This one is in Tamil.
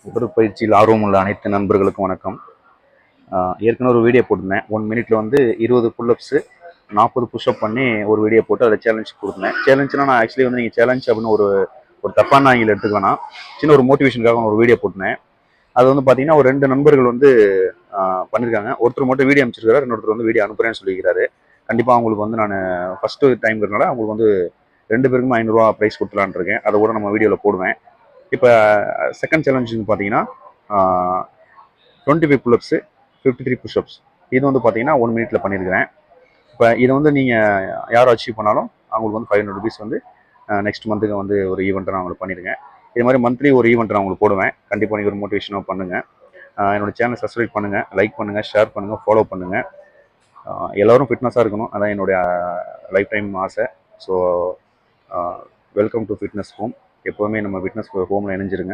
உடற்பயிற்சியில் ஆர்வம் உள்ள அனைத்து நண்பர்களுக்கும் வணக்கம். ஏற்கனவே ஒரு வீடியோ போட்டிருந்தேன். 1 மினிட்ல வந்து 20 புல்லப்ஸு 40 புஷ்அப் பண்ணி ஒரு வீடியோ போட்டு அதை சேலஞ்ச் கொடுத்தேன். சேலஞ்சுனா நான் ஆக்சுவலி வந்து நீங்கள் சேலஞ்ச் அப்படின்னு ஒரு தப்பான ஆங்கில எடுத்துக்க வேணாம். சின்ன ஒரு மோட்டிவேஷனுக்காக ஒரு வீடியோ போட்டிருந்தேன். அது வந்து பார்த்தீங்கன்னா ஒரு 2 நண்பர்கள் வந்து பண்ணியிருக்காங்க. ஒருத்தர் மட்டும் வீடியோ அனுப்பிச்சிருக்காரு, இன்னொருத்தர் வந்து வீடியோ அனுப்புறேன்னு சொல்லியிருக்காரு. கண்டிப்பாக அவங்களுக்கு வந்து நான் ஃபஸ்ட்டு டைம்ங்கிறதுனால அவங்களுக்கு வந்து 2 பேருக்கும் 500 ரூபா ப்ரைஸ் கொடுத்துலான்னு இருக்கேன். அதை கூட நம்ம வீடியோவில் போடுவேன். இப்போ செகண்ட் சேலஞ்சுன்னு பார்த்தீங்கன்னா 25 புல்லப்ஸு 53 புஷ்அப்ஸ். இது வந்து பார்த்தீங்கன்னா 1 மினிட்ல பண்ணியிருக்கிறேன். இப்போ இதை வந்து நீங்கள் யாரும் அச்சீவ் பண்ணாலும் அவங்களுக்கு வந்து 500 ருபீஸ் வந்து நெக்ஸ்ட் மந்த்துக்கு வந்து ஒரு ஈவெண்ட்டை நான் அவங்களுக்கு பண்ணியிருக்கேன். இது மாதிரி மந்த்லி ஒரு ஈவெண்ட் நான் உங்களுக்கு போடுவேன். கண்டிப்பாக நீங்கள் ஒரு மோட்டிவேஷனாக பண்ணுங்கள். என்னோடய சேனலை சப்ஸ்கிரைப் பண்ணுங்கள், லைக் பண்ணுங்கள், ஷேர் பண்ணுங்கள், ஃபாலோ பண்ணுங்கள். எல்லோரும் ஃபிட்னஸாக இருக்கணும், அதான் என்னுடைய லைஃப் டைம் ஆசை. So welcome to fitness home. எப்போவுமே நம்ம ஃபிட்னஸ் ஹோமில் இணைஞ்சிருங்க.